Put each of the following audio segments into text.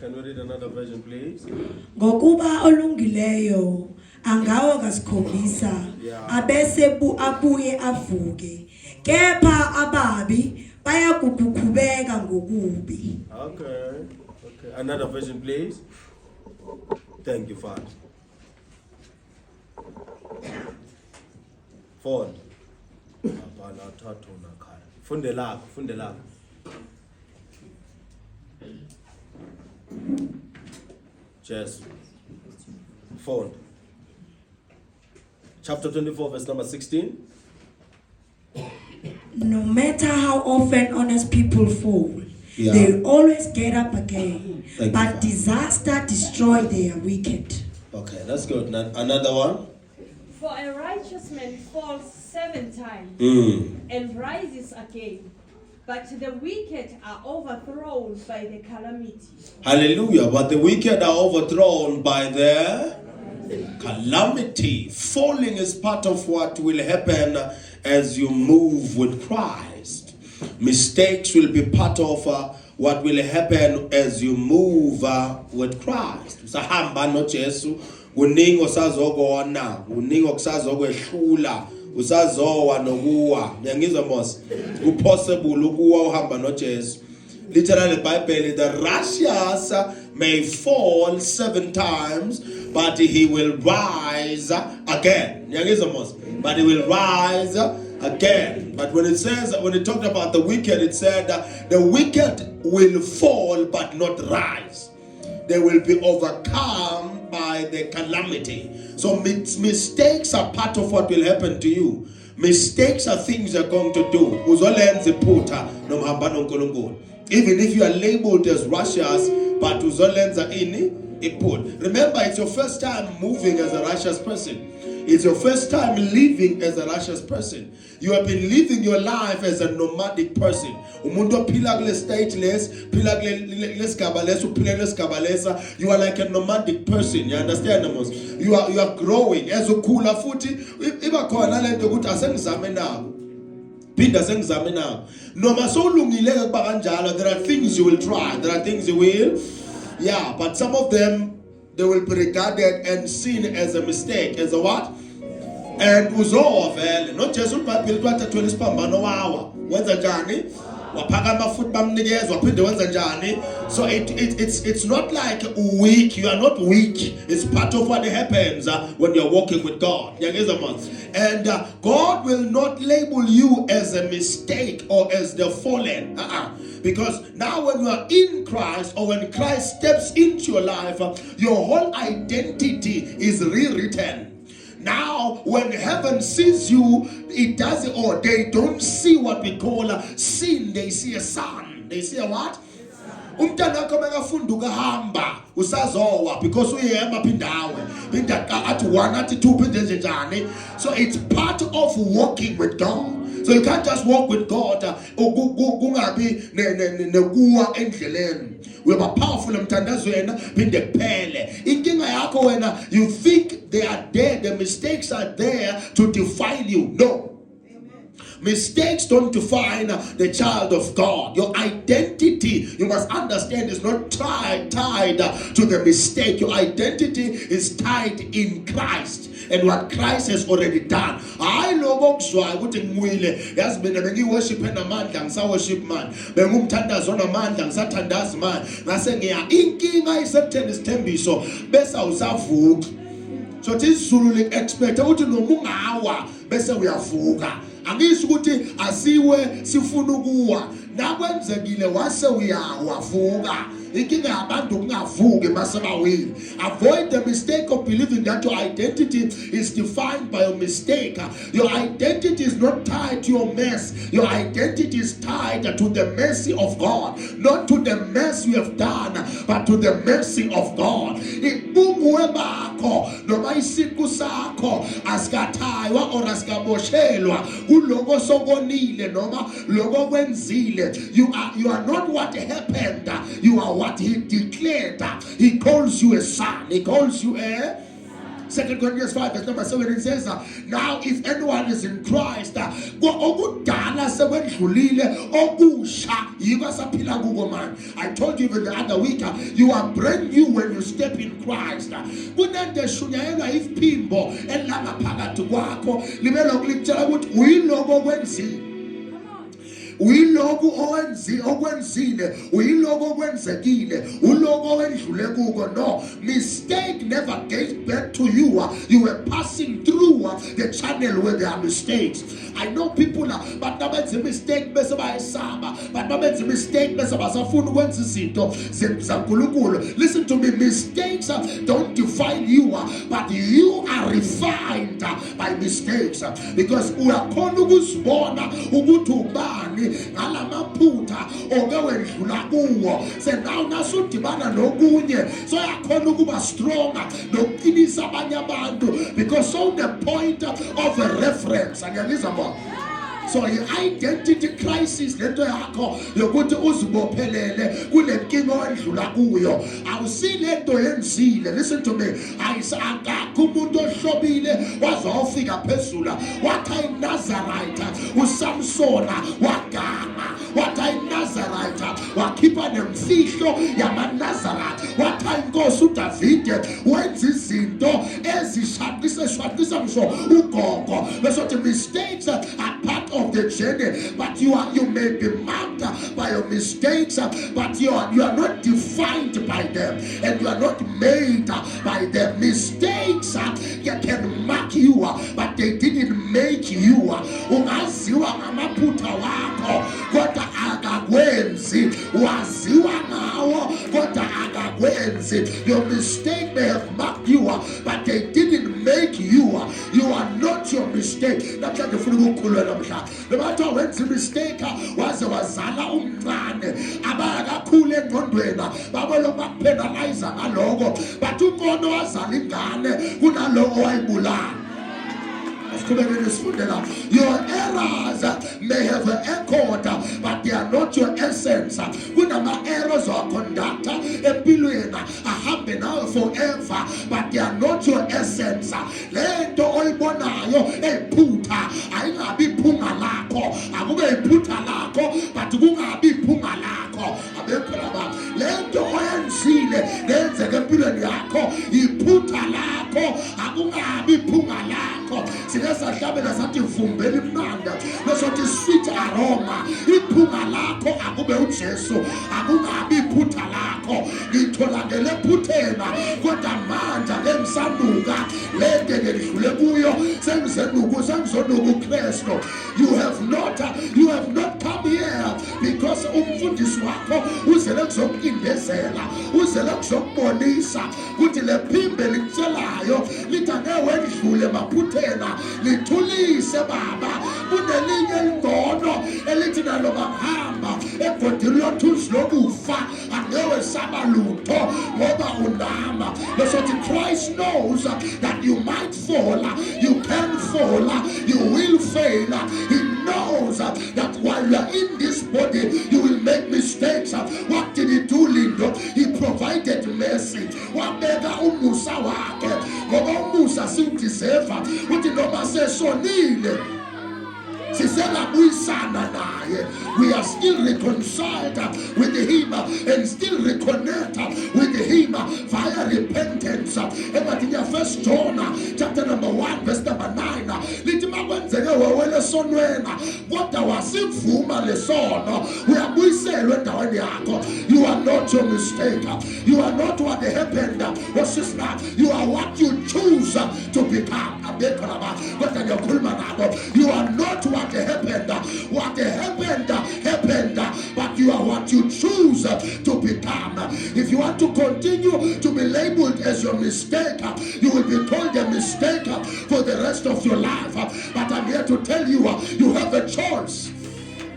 Can we read another version, please? Ngokuba olungileyo angawo kasikhombisa abese abuye avuke kepha ababi bayagugukhubeka ngokubi. Okay. Another version, please. Thank you, Father. Fond. Fundelaka. Yes. Fond. Chapter 24, verse number 16. No matter how often honest people fall, they always get up again. But disaster destroy their wicked. Okay, that's good. Another one. For a righteous man falls 7 times and rises again, but the wicked are overthrown by the calamity. Hallelujah. But the wicked are overthrown by the calamity. Falling is part of what will happen as you move with Christ. Mistakes will be part of what will happen as you move with Christ. Usahamba no Jesu, uningi osazokona, uningi okusazokwehlula, usazowa nokuwa. Ngiyangizwa mos. Possible ukuwa uhamba no Jesu. Literally the Bible, the righteous may fall 7 times, but he will rise again. Ngiyangizwa mos. But he will rise again. But when it talked about the wicked, it said the wicked will fall but not rise. They will be overcome by the calamity. So mistakes are part of what will happen to you. Mistakes are things you're going to do. Even if you are labeled as righteous, but uzolenza ini iput. Remember, it's your first time moving as a righteous person. It's your first time living as a righteous person. You have been living your life as a nomadic person. Umuntu phila kule stateless, phila kule skabalesa, uphila kule skabalesa. You are like a nomadic person. You understand, Amos? You are growing. As ukhula futhi iba khona lento ukuthi asengizame nawo. Pinda sengizame nawo. Noma solungile kuba kanjalo, there are things you will try. There are things you will. Yeah, but some of them they will be regarded and seen as a mistake, as a what? And uzowa vele. Not just uBhayibheli kwathi athola isiphambano wawa. Wenza njani? Waphaka amafuthi bamnikeza waphinde wenza njani? So it's not like weak. You are not weak. It's part of what happens when you're walking with God. And God will not label you as a mistake or as the fallen. Because now when you are in Christ, or when Christ steps into your life, your whole identity is rewritten. Now, when heaven sees you, it doesn't, or they don't see what we call sin. They see a son. They see a what? Umntana wakho makafunda ukahamba usazowa because uyema pindawe pinda at 1 at 2 pinda njani. So it's part of walking with God. So you can't just walk with God. Kungabi nekuwa endleleni. We are powerful mtandazweni pinde phele. Inkinga yakho wena, you think they are there, the mistakes are there to define you. No. Mistakes don't define the child of God. Your identity, you must understand, is not tied to the mistake. Your identity is tied in Christ and what Christ has already done. I love ukuzwa ukuthi ngwile yazi mina bengiworship enamandla ngisaworship man bengumthandazo onamandla ngisathandaza man ngase ngiya inkinga isekutheni isithembiso bese awusavuki. So this Zulu expect ukuthi noma ungawa bese uyavuka. Angisho ukuthi asiwe sifuna ukuwa nakwenzekile wase uyawavuka. Inkinga yabantu kungavuki masebawile. Avoid the mistake of believing that your identity is defined by your mistake. Your identity is not tied to your mess. Your identity is tied to the mercy of God. Not to the mess you have done, but to the mercy of God. Ibunguwe bakho noma isiqu sakho asikathayiwa or asikaboshelwa kuloko sokonile noma lokho kwenzile. You are not what happened. You are what he declared. He calls you a son. He calls you a 2 Corinthians 5 verse number 7, it says, now if anyone is in Christ, I told you even the other week, you are brand new when you step in Christ. Uyiloku okwenzile uyiloku okwenzekile uloku owendlule kuko. No, mistake never gets back to you. You were passing through the channel where there are mistakes. I know people but nabenza mistake bese bayisaba, but nabenza mistake bese basafuna ukwenza izinto zaNkulunkulu. Listen to me, mistakes don't define you, but you are refined by mistakes, because uyakhona ukuzibona ukuthi ubani ngalamaphutha owendlula kuwo. Now nasudibana nokunye so yakhona ukuba stronger nokuqinisa abanye abantu, because so the point of a reference. So i-identity crisis lento yakho yokuthi uzibophelele kule nkinga owendlula kuyo awusi lento yenzile. Listen to me, akakho umuntu ohlobile wazofika phezulu wathi iNazarite uSamsona wagama, wathi iNazarite wakhipha nemfihlo yamaNazarite, wathi inkosi uDavide wenza izinto ezishaqisa msho ugogo. Besothi mistakes are part of the journey, but you may be marked by your mistakes, but you are not defined by them, and you are not made by them. Mistakes can mark you, but they didn't make you. Ungaziwa ngamaphutha wakho kodwa akakwenzi, waziwa ngawo kodwa akakwenzi. Your mistake may have marked you, but they didn't make you. You are not your mistake. Namhlanje ufuna ukukhulula namhlanje. Lebathu wenza mistake waze wazala umncane abakakhulu engqondweni babolo bakupenalize ngaloko, but unkolo wazala ingane kunalowo wayibulala. Your errors may have echoed, but they are not your essence. Kunama errors or conduct empilweni ahambe nawe forever, but they are not your essence. Lento oyibonayo ephutha ayingabi iphunga lakho, akube iphutha lakho, but kungabi iphunga lakho. Abekho lento oyenzile lenzeke empilweni yakho iphutha lakho, akungabi iphunga lakho. Sahlabela sathi vumbela imnanda besothi sweet aroma, iphunga lakho akube uJesu, akungabi iphutha lakho. Ngitholakele ephuthena kodwa manje ngemsanduka lente ngidlule kuyo sengizonuka uKristu. You have not come here because umfundisi wakho uzele kuzokuindezela, uzele kuzokubonisa ukuthi le phimbe likutshelayo lithi angeke wedlule emaphuthena, lithulise baba. Kunelinye elingcono elithi nalo bahamba egodini lothusi lokufa angeke saba lutho ngoba unama. Besothi Christ knows that you might fall, you can fall, you will fail. He knows that while you are in this body you will make mistakes. What did he do, Lindo? He provided mercy. Wabeka umusa wakhe ngoba umusa siwudeserve uthi noma sesonile we are still reconciled with him and still reconnect with him via repentance. First John chapter number 1 verse number 9 lithi makwenzeke wewele sonwena kodwa wasivuma lesono uyabuyiselwa endaweni yakho. You are not your mistake. You are not what happened. You are what you choose to become. You are not what happened. What happened, but you are what you choose to become. If you want to continue to be labeled as your mistake, you will be called a mistake for the rest of your life. But I'm here to tell you, you have a choice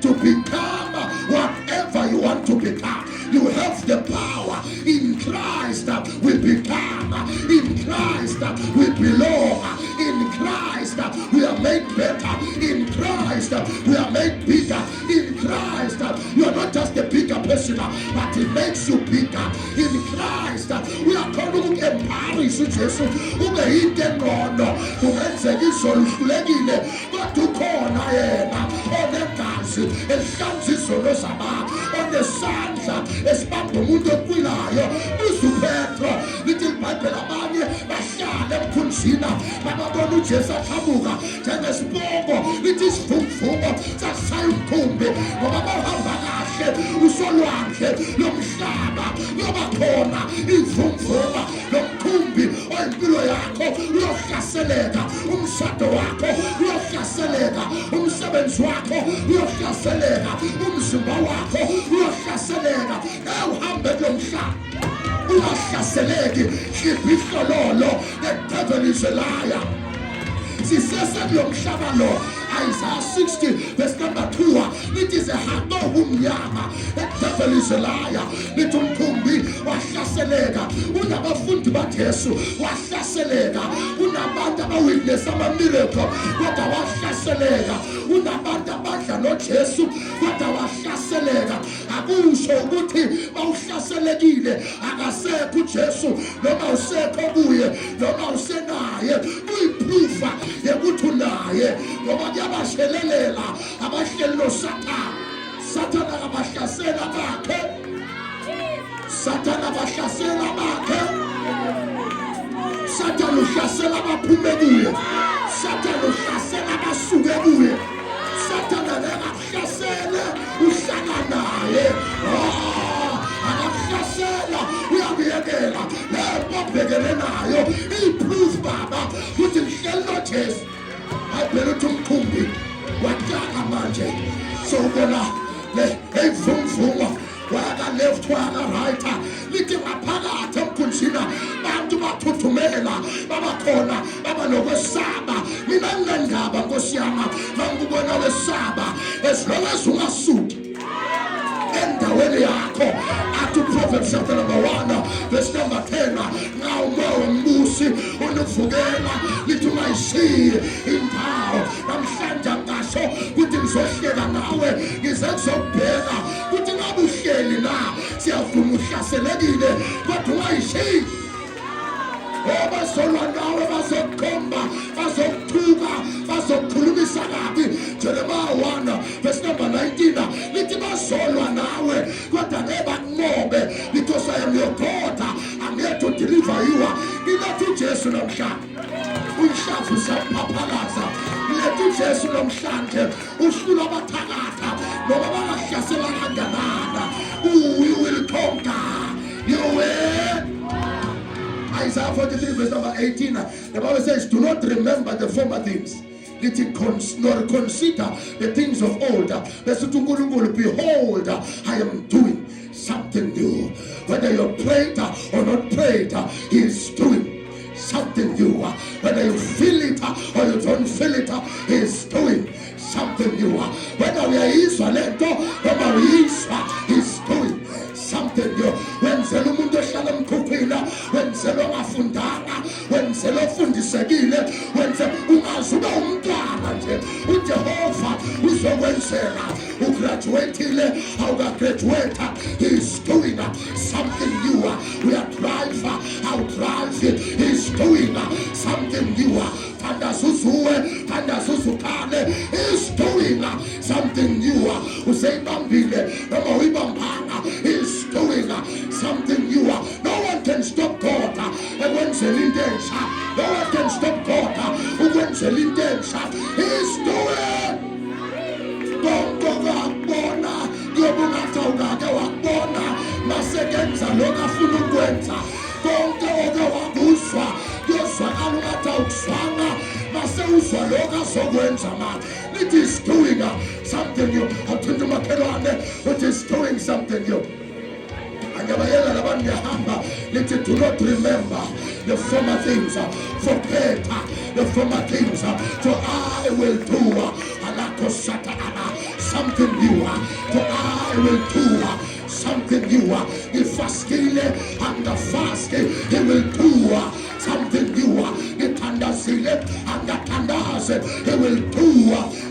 to become whatever you want to become. You have the power. In Christ we become. In Christ we belong. In Christ we are made better. In Christ we are made bigger. In Christ you are not just a bigger person, but it makes you bigger. In Christ we are called uku-embarrass uJesu ube yinto engcono. Kungenzeka izolo uhlulekile kodwa ukhona yena onegazi elihlanza izono zabakho, onesandla esibamba umuntu okwilayo. UPetro lithi iBhayibheli abanye bahlala emkhunjini bababona uJesu aqhamuka njengesibongo, lithi isivunguvungu sasishaya umkhumbi ngoba bahamba kahle usolwandle lomhlaba loba khona ivunguvungu lomkhumbi oyimpilo yakho uyohlaseleka, umshado wakho uyohlaseleka, umsebenzi wakho uyohlaseleka, umzimba wakho uyohlaseleka. Uhambe kulo mhlaba ungahlaseleki, khipha ihlololo. The devil is a liar. Sisese kulo mhlaba lo. Isaiah 60 verse number 2 lithi zehaqo umnyama. The devil is a liar. Lithi umkhumbi wahlaseleka, unabafundi baJesu wahlaseleka, unabantu abawitness ama-miracle kodwa wahlaseleka, unabantu abadla noJesu kodwa wahlaseleka. Akusho ukuthi bawuhlaselekile akasekho uJesu noma usekho kuye noma usenaye, uyiproofa yekuthi unaye ngoba kuyabashelelela abahleli noSathane. Sathane akabahlasela bakhe, Sathane abahlasela bakhe, Sathane uhlasela abaphume kuye, Sathane uhlasela abasuke kuye, Sathane akakuhlasele uhlala naye. Akakuhlasela uyabiyekela lepo obhekene nayo iproof baba ukuthi ngihleli noJesu. Ayibhele uthi umkhumbi watyala manje sobona le eyivunguvungu waka left waka right lithi ngaphakathi emkhunjini bantu bathuthumela babakhona abanokwesaba. Mina nginendaba Nkosi yami mangibona wesaba as long as ungasuki endaweni yakho. Athi Proverbs chapter number 1 verse number 10 nxa umoya wombusi univukela lithi ungayishiyi indawo. Namhlanje ngasho ukuthi ngizohleka nawe ngize ngizokubheka ukuthi ngabe uhleli na. Siyavuma uhlaselekile kodwa ungayishiyi. Bazolwa nawe, bazokukhomba, bazokuthuka, bazokukhulumisa kabi. Jeremiah 1 verse number 19 lithi bazolwa nawe kodwa ngeke bakunqobe because I am your God. I'm here to deliver you. Ngilethe uJesu namhlanje umhlafu saphaphaza. Ngilethe uJesu namhlanje uhlula abathakatha noma bangahlasela kanganana. You will conquer. You will. Isaiah 43 verse number 18 the Bible says, do not remember the former things, nor consider the things of old. Behold, I am doing something new. Whether you prayed or not prayed, He is doing something new. Whether you feel it or you don't feel it, He is doing something new. Whether we are Israel or He is doing something new. Wenzela umuntu ohlala emkhukhwini, wenzela ongafundanga, wenzela ofundisekile, wenzela ungaze ube umntwana nje. UJehova uzokwenzela. Ugraduatile awukagraduate, He is doing something new. We are driver, our drive, He is doing something new. Pandasuzuwe, pandasuzukane, He is doing something new. Useyibambile noma uyibambanga, He is doing something new. No one can stop God ekwenzela into entsha. No one can stop God ukwenzela into entsha. He is doing. Konke wakubona kuyobe ungathi awukake wakubona masekenza lokhu afuna ukwenza. Konke oke wakuzwa kuyozwakala ungathi awukuzwanga masewuzwa lokhu azokwenza manje. It is doing something new. Awuthinte umakhelwane it is doing something new. Angabayela labantu ngiyahamba lithi do not remember the former things, forget the former things, for I will do something new, for I will do something new. If fasting and the fasting, He will do something new. The tandasile and the tandas, He will do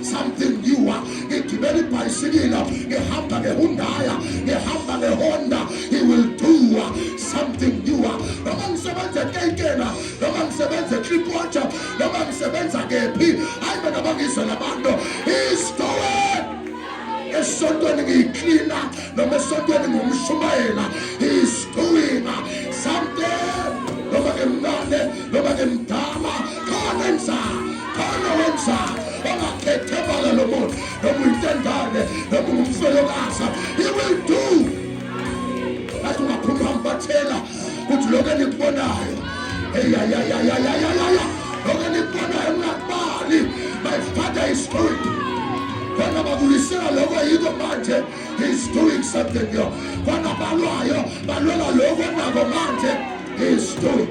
something new. Ikibeli paisigila, He hamba ngehundaya, He hamba ngehonda, He will do something new. eCityua, noma ngisebenza eKekena, noma ngisebenza eKlipwater, noma ngisebenza kephi, hayi mina bangizwe labantu, he's doing. Esontweni ngiyiklina, noma esontweni ngumshumayela, he's doing something. Noma ngemnane, noma ngemdala, khona enza, khona wenza. Ongakhethekanga lo muntu, noma uyintandane, noma umfelokazi, he will do. Athi ungaphuma umbathela ukuthi lokho enikubonayo, lokho enikubonayo ngakubali, my father is doing. Kwana babulisela lokho yiko manje, he's doing something yo. Kwana balwayo, balwela lokho nako manje, he's doing.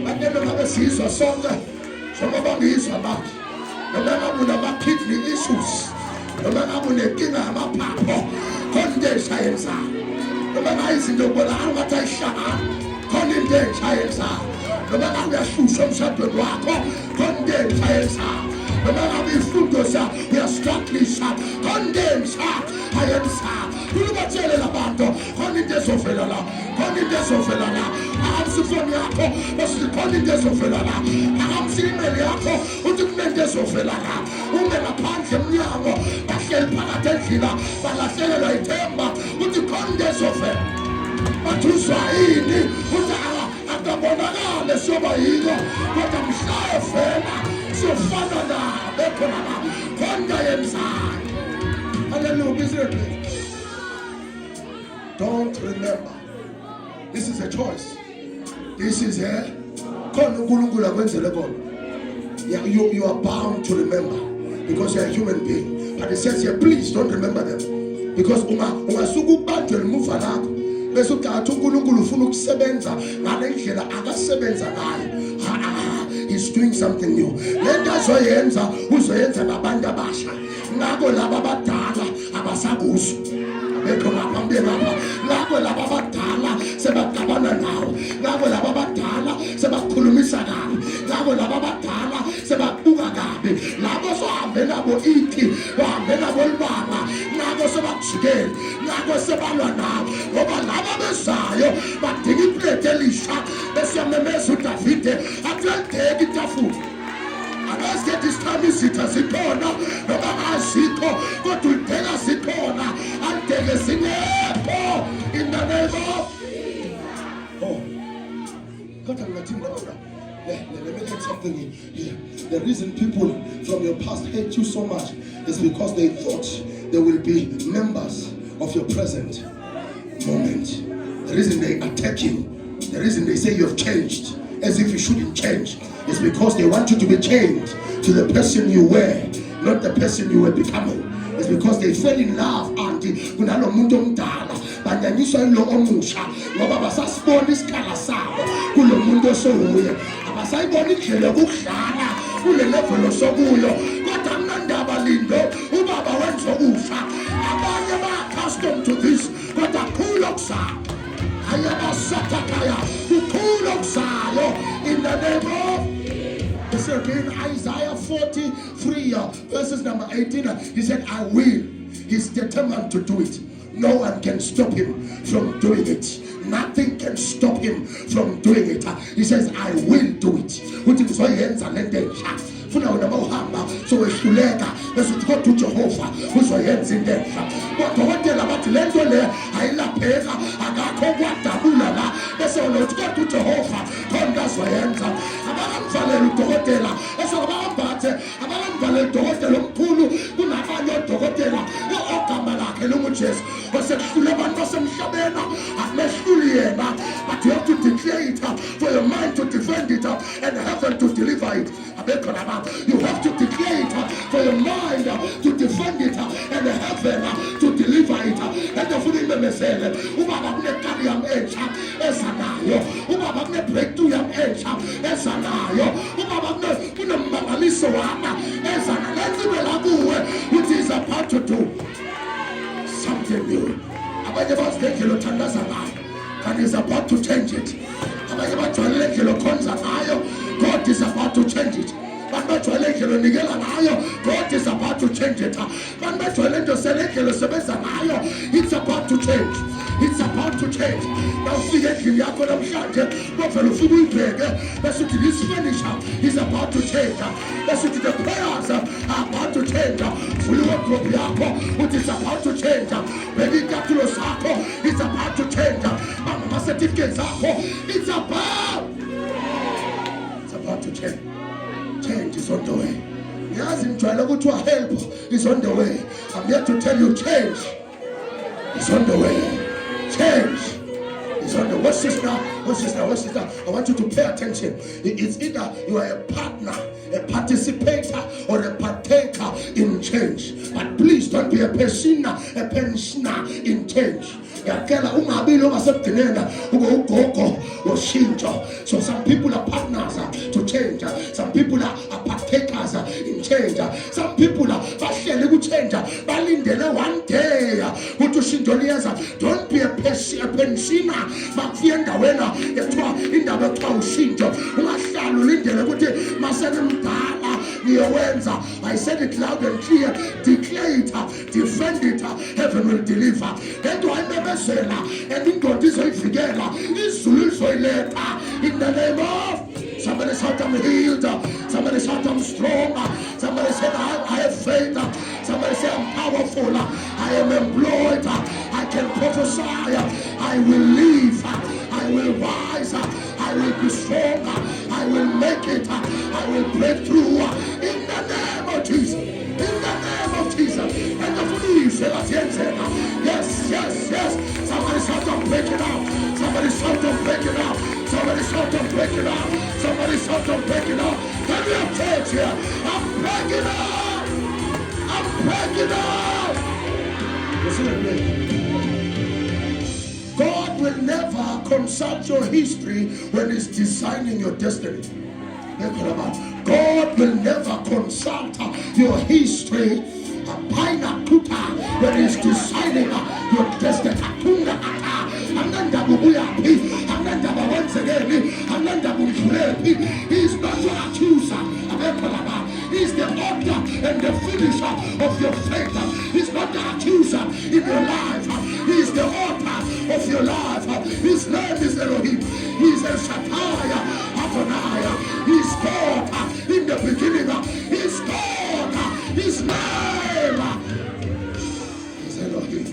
Bakelo ngabe sizwa sonke, njengoba ngizwa manje. Noma ngabe unama-kidney issues, noma ngabe unenkinga yamaphapho, khona into eshayenzayo. Noma ngabe izinto ubonakala ngathi ayishaya, khona into eshayenzayo. Noma ngabe uyashusha emshadweni wakho, khona into eshayenzayo. Noma ngabe ifundo uyastrugglisha, khona into eshayenzayo. Kulibatshele labantu, khona into ezovela la, khona into ezovela la. Ahamsi ifoni yakho, basithi khona into ezovela la. Ahamsi i-email yakho, uthi kunento ezovela la. Ume ngaphandle emnyango, bahleli phakathi endlini, balahlekelwa ithemba, uthi khona into ezovela. Bathi uzwa yini? Uthi akabonakale soba yiko, kodwa mhla evela siyofana nabo khona la. Khona into ayenzayo. Hallelujah, isn't it? Don't remember. This is a choice. This is a you are bound to remember because you're a human being. But it says here, please don't remember them. Because ungasukubanjwe limuva lakho bese uthi uNkulunkulu ufuna ukusebenza ngale ndlela akasebenza ngayo. He's doing something new. Lento azoyenza uzoyenza nabantu abasha. Ngako laba abadala abasakuzo. Bekho ngaphambi lapha. Ngako laba abadala sebaqabana nawo. Ngako laba abadala sebakhulumisa kabi. Ngako laba abadala sebabuka kabi. Labo sohambe nabo ithi, bahambe nabo libanga. Ngako sebakujikela. Ngako sebalwa nawo. Ngoba laba bezayo badinga iplate elisha besiyamemeza uDavide athi welideki itafula. Let's get this time isitha zikhona noma azikho kodwa udeka zikhona andeke singekho in the name of God. Let me get something here. The reason people from your past hate you so much is because they thought they will be members of your present moment. The reason they attack you, the reason they say you have changed as if you shouldn't change, is because they want you to be changed to the person you were, not the person you were becoming. It's because they fell in love anti kunalo muntu omdala banyanyiswa ilo omusha ngoba basasibona isikhala sabo kulo muntu osohuye abasayibona indlela yokudlala kule level osokuyo kodwa mnandaba lindo ubaba wenza ukufa abanye ba accustomed to this kodwa kulo kusayo ayabasatakaya kulo kusayo in the name of in Isaiah 43 verses number 18, he said, I will. He's determined to do it. No one can stop him from doing it. Nothing can stop him from doing it. He says, I will do it. Funa wena mawuhamba so wehluleka bese uthi kodwa uJehova uzoyenza into enhle. Kodwa bathi lento le ayilapheka akakho kwadabula la bese uthi kodwa uJehova khona azoyenza. Abakamvalela udokotela esokubahambathe abakamvalela udokotela omkhulu kunabanye odokotela ogama lakhe lomuJesu osekuhlule abantu basemhlabeni amehluli yena. But you have to declare it for your mind to defend it and heaven to deliver it. You have to declare it for your mind to defend it and heaven to deliver it. And the food in the message, ubaba kunekari yam entsha ezanayo, ubaba kune breakthrough yam entsha ezanayo, ubaba kunemangaliso wami ezanayo. Lenzibela kuwe which is about to do something new. Abanye bazidekile uthandaza ngayo, and he's about to change it. Abanye bajwayele ndlela okhonza ngayo, God is about to change it. God is about to change it. It's about to change. It's about to change. Now see it in your connection. This finisher is about to change. The prayers are about to change. It is about to change. It's about to change. It's about to change. Change is on the way. Yes, in trying to go to a help is on the way. I'm here to tell you, change is on the way. Change is on the way. What's this now? I want you to pay attention. It's either you are a partner, a participator, or a partaker in change. But please don't be a pensioner in change. So some people are partners to change. Some people are partakers in change. Some people are change. One day, don't be a pensioner. I said it loud and clear. Declare it, defend it, heaven will deliver. Then do I never say that? And in God is a figure. In the name of somebody shout I'm healed. Somebody shout I'm strong. Somebody say I have faith. Somebody say I'm powerful. I am employed. I can prophesy. I will live. I will rise. I will be strong. I will make it. I will break through. In the name of Jesus. In the name of Jesus. And the police yes. Somebody shout and break it out. Somebody shout and break it out. Somebody shout and break it out. Somebody shout and break it out. Can we have church here? I'm breaking out. I'm breaking out. Listen to me. God will never consult your history when He's designing your destiny. God will never consult your history when He's designing your destiny. He's not your accuser. He's the author and the finisher of your faith. He's not the accuser in your life. He's the author of your life. His name is Elohim. He's El Shaddai, Adonai. He's God in the beginning. He's God. His name is Elohim.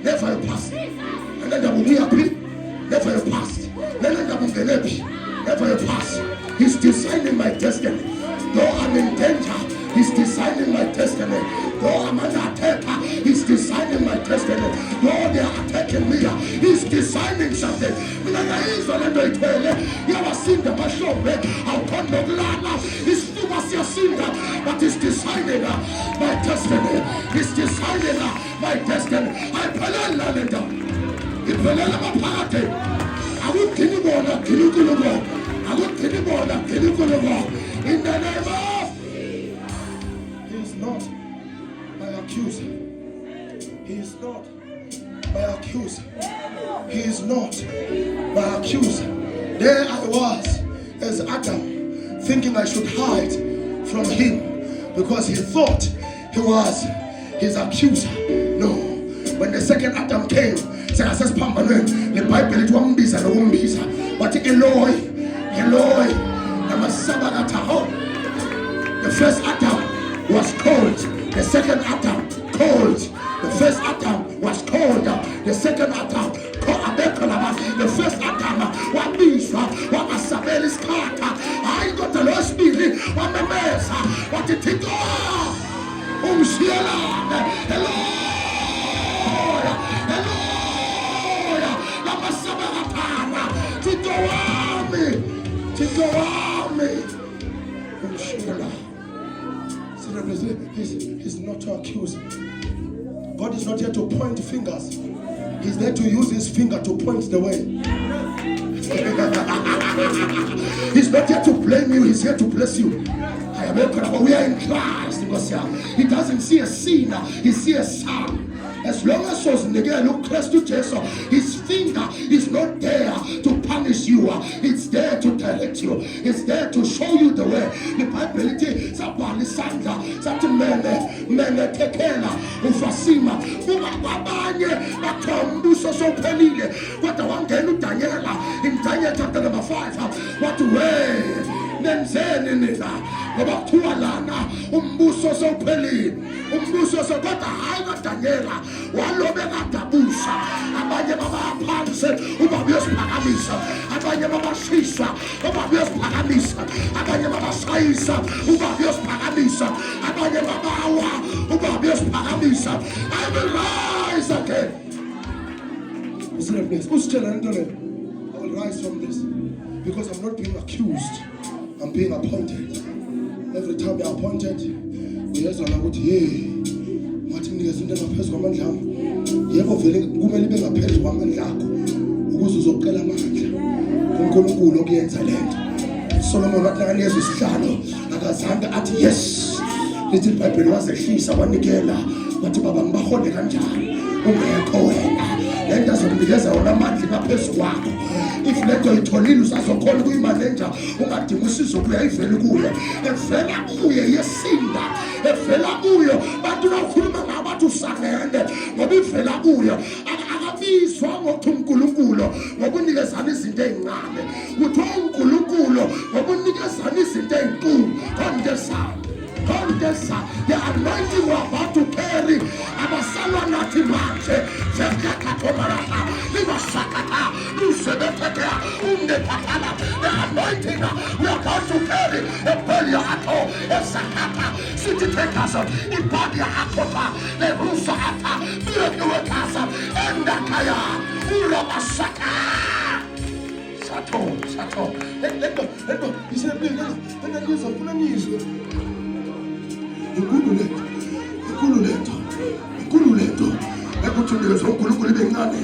Never your past. And then there will be a people. Never your past. Never your past. He's designing my destiny. Though I'm in danger, He's designing my destiny. Though I'm an attacker, He's designing my destiny. Though they are attacking me, He's designing something. You ever seen the mushroom? But He's designing my destiny. He's designing my destiny. I will kill you more. I will kill you more. In the name of He is not my accuser. He is not my accuser. He is not my accuser. There I was as Adam, thinking I should hide from him because he thought he was his accuser. No. When the second Adam came, the Bible but Eloi, the first Adam was cold, the second Adam cold. The first Adam was cold, the second Adam cold. The first Adam was Sabelis Kata. I got the Lord Spirit, one the mess, what it is. Hello. He's not to accuse. God is not here to point fingers. He's there to use His finger to point the way. He's not here to blame you. He's here to bless you. We are in Christ. He doesn't see a sinner. He sees a son. As long as you look close to Jesus, His finger is not there to punish you. It's there to direct you. It's there to show you the way. The Bible, something umenetekela, ufasima. Kwabanye bathiwa umbuso sowuphelile, kodwa wangena uDanyela in Daniel chapter number 5 wathi nenzeni nina ngoba kuthiwa lana umbuso sowuphelile, umbuso kodwa hayi kaDanyela walobe kadabusha. Abanye babaphansi uba uyosiphakamisa, abanye babashisa uba uyosiphakamisa, abanye babashayisa uba uyosiphakamisa, abanye babawa uba uyosiphakamisa. I will rise again. I will rise from this because I'm not being accused, I'm being appointed. Every time you're appointed, uyezwa ukuthi ngathi ninikeza into engaphezu kwamandla ami. Yebo vele kumele ibe ngaphezu kwamandla akho ukuze uzoqela amandla kuNkulunkulu okuyenza lento. Solomon wathi akanikeza isihlalo akazange athi yes. Lithi iBhayibheli wazehlisa wanikela wathi baba ngibahole kanjani ungekho wena. Lento azokunikeza wona amandla ngaphezu kwakho. If lento itholile usazokhona ukuyimanager, ungadinga usizo kuya ivele kuyo. Evela kuye yesinda, evela kuyo. Bantu nakhuluma ngabantu usangende ngoba ivela kuyo. Akabizwa ngokuthi uNkulunkulu ngokunikezana izinto ezincane. Kuthiwa uNkulunkulu ngokunikezana izinto ezinkulu. Contessa, the anointing we're about to carry, abasalwa nathi manje, zeviyakathomarata, libasakata, lusebetekea, undepatala. The anointing we're about to carry, ebelia ato, esakata, city takers, ibadia akota, lerusa ata, virekiwekasa, endakaya, urabasaka. Sato. Lento, isebile, lento, Inkulu lento ekuthundezo uNkulunkulu ibe ncane.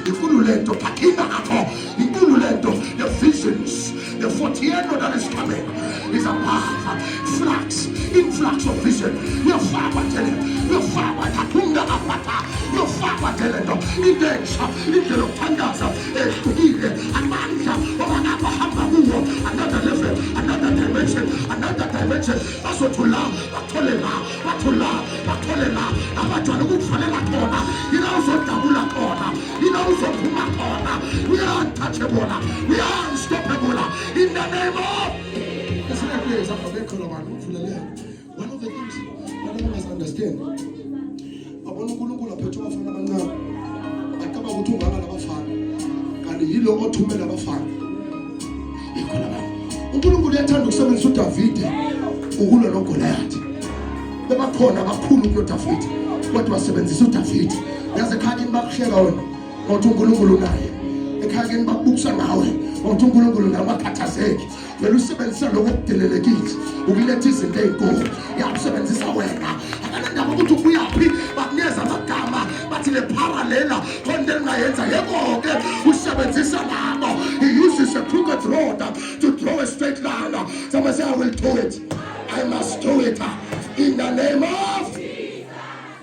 Inkulu lento phakina apho. Inkulu lento, the visions, the 40 that is coming is above influx of vision. Yofakwa tatunda apata, yofakwa telento indensa indlela okuthandaza ehlukile amandla obangahamba kuwo another level, another dimension. Basothula batholela abajwayele ukukuvalela khona, yina uzodabula khona, yina uzophuma khona. We are untouchable, we are unstoppable in the name of one of the things one must understand. Abona uNkulunkulu aphethe abafana abancane, akaba ukuthi ungaka labafana kanti yilo othumela abafana. Ikhona la uNkulunkulu uyathanda ukusebenzisa uDavide ukulwa noGoliath. Bebakhona abakhulu kuDavide kodwa wasebenzisa uDavide. Yazi ekhaya bakuhleka wena ngothi uNkulunkulu naye, ekhaya bakubusa nawe ngothi uNkulunkulu namakhathazeki. Vele usebenzisa lokho okudelelekile ukuletha izinto ezinkulu. Uyasebenzisa wena akanandaba ukuthi uyaphi, bakunikeza amagama bathi le paralela konke engayenza. Yebo-ke usebenzisa nabo. He uses a crooked road to draw a straight line. Someone say, I will do it, I must do it in the name of Jesus.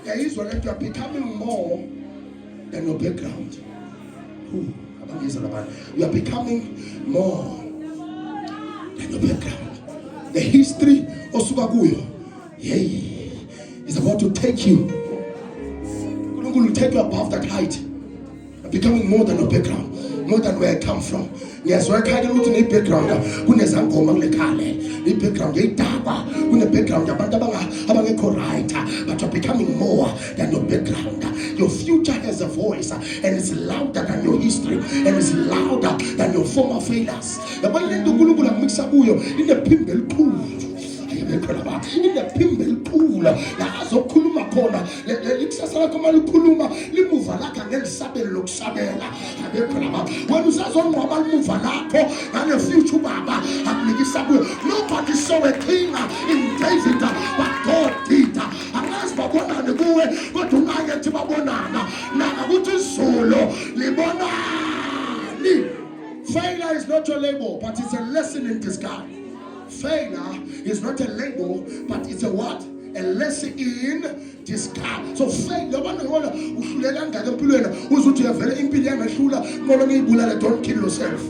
There is one that you are becoming more than your background. You are becoming more than your background. The history of Subaguyo is about to take you. Kulungu will take you above that height. You're becoming more than your background, more than where I come from. Yes, where I can't look in the background. Kunezangoma lekale. The background yedaba. Kune background abantu abangekho right, but you're becoming more than your background. Your future has a voice and it's louder than your history and it's louder than your former failures. Yabona into uNkulunkulu akumixa kuyo inephimbo elikhulu. Inephimbo elikhulu la azokhuluma khona. Ikusasa lakho malikhuluma limuva lakho ngelisabelo lokusabela. Wena usazongqoba limuva lakho ngale future baba akunikisa kuyo. Nobody saw a king in David but God did. Angazi babonane kuwe kodwa ungayethi babonana nakakuthi izolo libonani. Failure is not your label, but it's a lesson in disguise. Failure is not a label, but it's a what? A lesson in disguise. So failure, uhluleka ngaka empilweni uzuthi uyavela impilo yangahlula ngoba ngiyibulala. Don't kill yourself.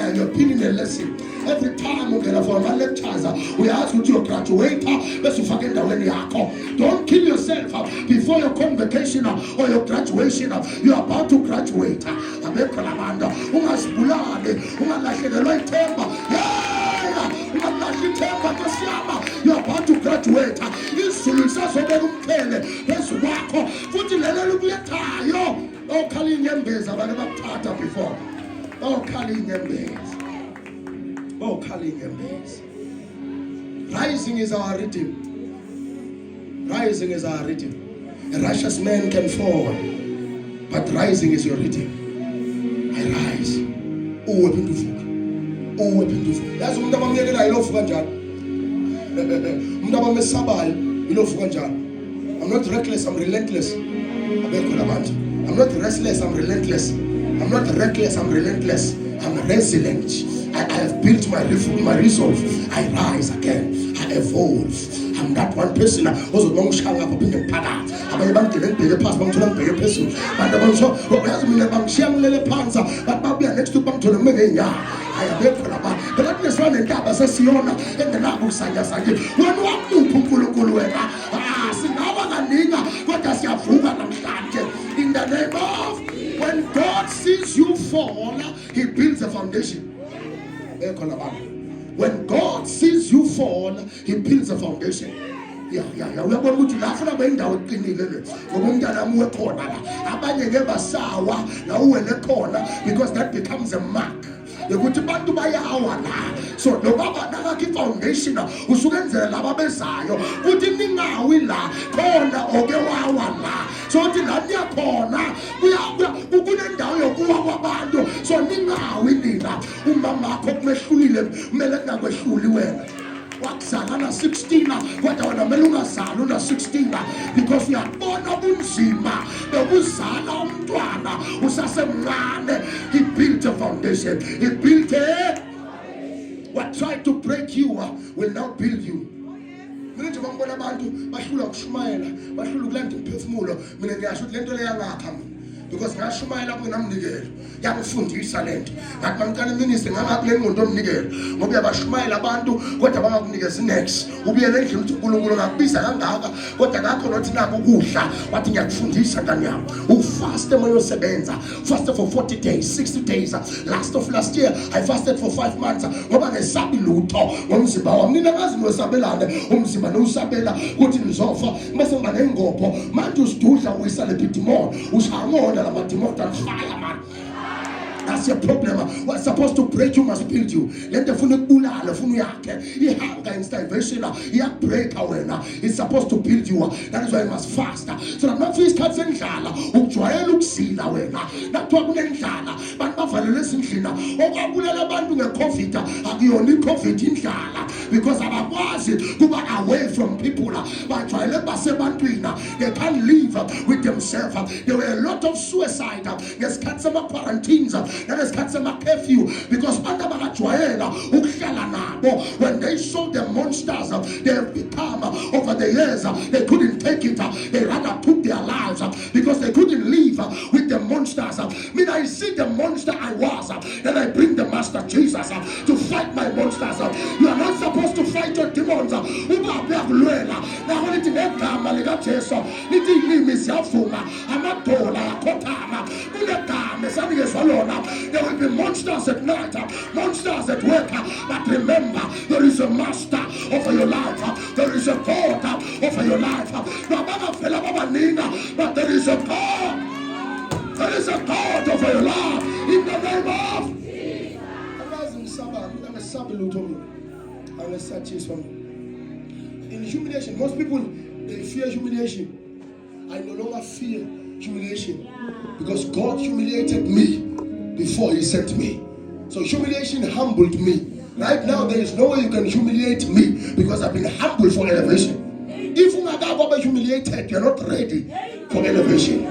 you're pinning a lesson. Every time we get for my lectures, we ask you to graduate. Let's forget that when you are don't kill yourself before your convocation or your graduation. You are about to graduate. You are about to graduate. Oh, calling members I've never taught before. Oh, calling members. Oh, calling members. Rising is our rhythm. Rising is our rhythm. A righteous man can fall, but rising is your rhythm. I rise. Oh, weapon to fuck. Oh, weapon to fuck. That's what I'm saying. I love Fuganjan. I'm not reckless, I'm relentless. I'm not restless, I'm relentless. I'm not reckless, I'm relentless. I'm resilient. I have built my resolve. I rise again. I evolve. I'm that one person who's long shang up in the pada. I'm a bank to pay pass on to the person. But I'm so has been a bank shang little panza, but I'll be next to bank to the Megaya. I have been for about the last one in Tabas Siona and the Nabu Sanya Sagi. One Pukulukuruena. What does your food in the name of when God sees you fall, He builds a foundation. When God sees you fall, He builds a foundation. Yeah. We are going to laugh at the corner because that becomes a mark. So no baba foundation usukenzela laba bezayo uthi ningawila khona okewawala so uthi lani yakhona kunendawo yokuwa kwabantu so ningawilila umama wakho kumehlulile kumele kungakwehluli wena wakuzala na 16 kodwa wena kumele ungazali una 16 because uyabona ubunzima bokuzala umntwana usasemncane. He built a foundation. He built a what tried to break you will now build you. Mina nje bangibona abantu bahlula ukushumayela bahlula ukulanda umphefumulo mina ngiyasho ukuthi lento leya ngakha because ngashumayela kuwe namnikelo yakufundisa lento ngathi bamkana minister ngakule ngqondo omnikelo ngoba uyabashumayela abantu kodwa bangakunikeza next ubuyele endlini uthi uNkulunkulu ngakubiza kangaka kodwa ngakho nothi nako ukudla wathi ngiyakufundisa ngani yami ufast emoyosebenza fast for 40 days 60 days last year I fasted for 5 months ngoba ngesabi lutho ngomzimba wami nina ngazi ngosabelane umzimba nowusabela ukuthi nizofa bese ngiba nengopho manje usidudla uyisale bidimon usangona la madimon fire man. That's your problem. What's supposed to break you must build you. Let the phone bulala phone yakhe. He hunger and starvation. He break away. It's supposed to build you. That is why you must fast. So that not feast cuts and jala. Ukujwayela ukusila wena. Nakuwa kunendlala. Bantu bavalele endlini. Okwabulela abantu ngeCovid. Akuyona iCovid indlala. Because abakwazi kuba away from people. Bajwayele basebantwini. They can't live with themselves. There were a lot of suicide. Ngesikhathi sama quarantines. That is a curfew because under when they saw the monsters they have become over the years they couldn't take it. They rather took their lives because they couldn't live with the monsters. I see the monster I was, then I bring the Master Jesus to fight my monsters. You are not supposed to fight your demons. There will be monsters at night, monsters at work, but remember, there is a master over your life, there is a God over your life. But there is a God, there is a God over your life in the name of Jesus. In humiliation, most people they fear humiliation. I no longer fear humiliation because God humiliated me before He sent me. So humiliation humbled me. Right now there is no way you can humiliate me because I've been humbled for elevation. If you are humiliated, you're not ready for elevation.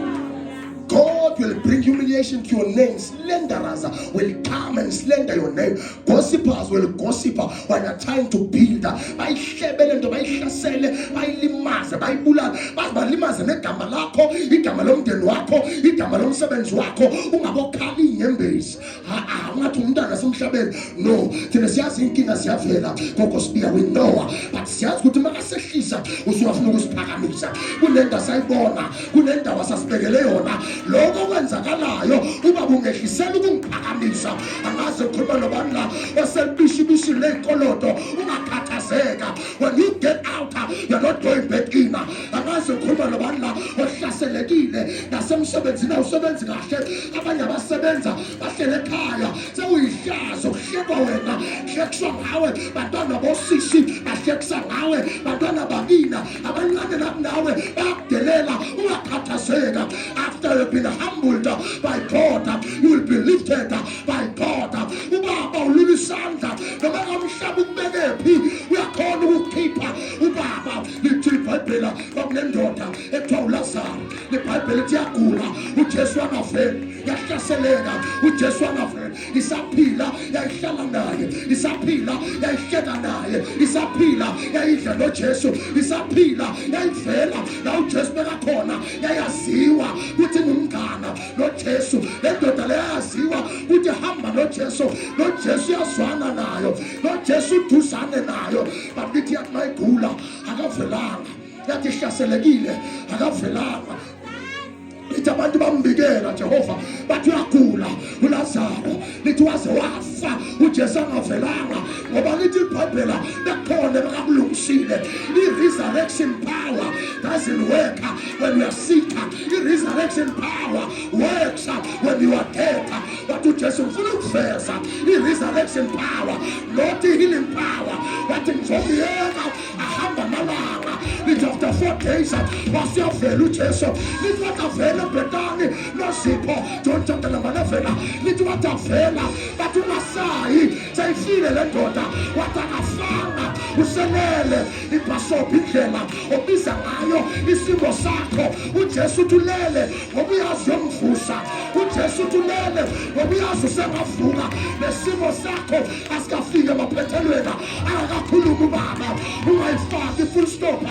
God will bring humiliation to your name. Slanderers will come and slander your name. Gossipers will gossip when you're trying to build. Bayihlebele into bayihlasele, bayilimaze, bayibulala, bazibalimaze negama lakho, igama lomndeni wakho, igama lomsebenzi wakho, ungabokhali inyembezi. Ungathi umntana semhlabeni. No, thina siyazi inkinga siyavela ngokosibiya we know, but siyazi ukuthi makasehlisa usuyafuna ukusiphakamisa. Kunenda sayibona, kunenda wasasibekele yona. Lokho kwenzakalayo ubaba ungehlisela ukungiphakamisa. Angaze ukhuluma nobani la oselibishibishi lenkolodo ungakhathazeka. When you get out, you're not going back in. Angaze ukhuluma nobani la ohlaselekile nasemsebenzini awusebenzi kahle. Abanye abasebenza bahlele ekhaya sewuyihlazo kuhlekwa wena, kuhlekiswa ngawe bantwana bosisi, bahlekisa ngawe bantwana bakina abancane nakunawe bakudelela. Ungakhathazeka. After you've been humbled by God, you will be lifted by God. Ubaba ulula isandla noma kamhlaba ukubekephi uyakhona ukukhipha. Ubaba lithi iBhayibheli kwakunendoda ekuthiwa uLazaro. iBhayibheli lithi yagula, uJesu wangaveli, yahlaseleka, uJesu wangaveli. Isaphila, yayihlala naye, isaphila, yayihleka naye, isaphila, yayidla noJesu, isaphila, yayivela la uJesu bekakhona, yayaziwa ukuthi ngumngana noJesu. Le ndoda leyaziwa ukuthi hamba noJesu, noJesu yazwana nayo, noJesu uduzane nayo. But lithi yathi mayigula akavelanga, yathi ihlaselekile akavelanga. Lithi abantu bambikela Jehova bathi uyagula uLazaro, lithi waze wafa uJesu angavelanga. Ngoba lithi iBhayibheli bekhona bakakulungisile. I-resurrection power doesn't work when you are sick. I-resurrection power works when you are dead. But uJesu ufuna ukuveza i-resurrection power, not healing power. Bathi ngizomyeka ahamba malanga. Lithi after 4 days wasiyavela uJesu. Lithi wakavela Bethani noSipho John chapter number 11. Lithi watavela bathi ungasayi sayifile le ndoda watakafanga uselele ibhasopi indlela obiza ngayo isimo sakho. uJesu tulele ngoba uyazi yomvusa, uJesu tulele ngoba uyazi usengavuka nesimo sakho asikafike emaphethelweni. Akakhuluma ubaba, ungayifaki full stop,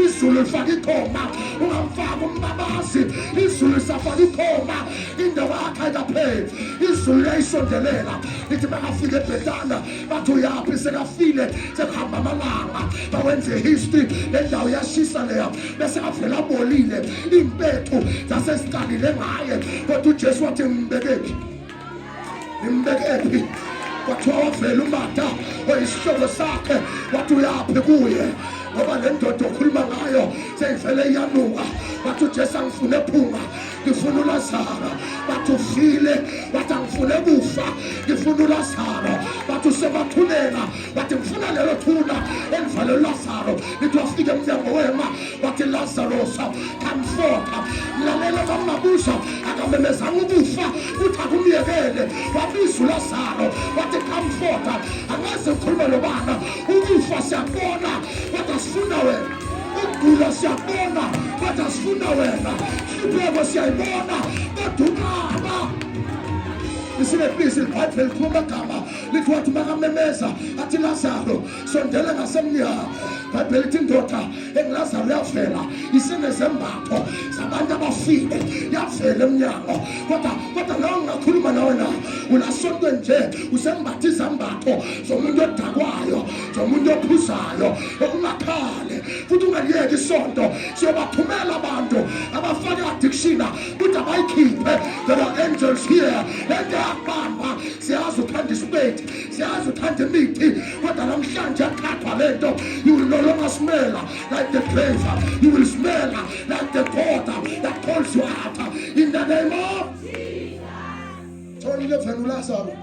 izulu lifaka ikhoma. Ungamfaki umbabazi, izulu lisafaka ikhoma. Indawo yakhe ayikapheli, izulu liyayisondelela. Lithi bakafika eBhethana bathi uyaphi, sekafile sekuhamba amalanga bawenze history. Le ndawo yashisa leya bese avela abolile, impethu zasesiqalile ngaye. Kodwa uJesu wathi ngimbekephi, ngimbekephi. Kwathiwa wavela uMatha oyisihlobo sakhe wathi uyaphi kuye, ngoba le ndoda okhuluma ngayo seyivele iyanuka. Wathi uJesu angifune ephunga, ngifuna uLazaro. Bathi ufile, wathi angifune kufa, ngifuna uLazaro. Bathi usemathunela, wathi ngifuna lelo thuna elivale uLazaro. Lithi wafike emnyango wema, wathi Lazarus come forth. Mlalela bamabusha akamemezanga ukufa, uthi akumyekele. Wabiza uLazaro wathi come forth. Angaze ukhuluma nobana, ukufa siyabona kodwa sifuna wena, ukugula siyabona kodwa sifuna wena, impilo siyayibona kodwa ubaba. Isile please iBhayibheli likhuluma amagama lithi wathi makamemeza athi Lazaro sondela ngasemnyango. iBhayibheli lithi indoda enguLazaro yavela isenezembatho zabantu abafile, yavela emnyango. Kodwa nawe ungakhuluma nawe na ulasonto nje usembatha izambatho zomuntu odakwayo, zomuntu ophuzayo. Ungakhale futhi ungaliyeki isonto, siyobathumela abantu abafaka addiction ukuthi abayikhiphe. There are angels here. Akubamba siyazi uthanda isipeti, siyazi uthanda imithi, kodwa namhlanje akhathwa lento. You will no longer smell like the grave, you will smell like the God that calls you out in the name of Jesus. John 11 uLazaro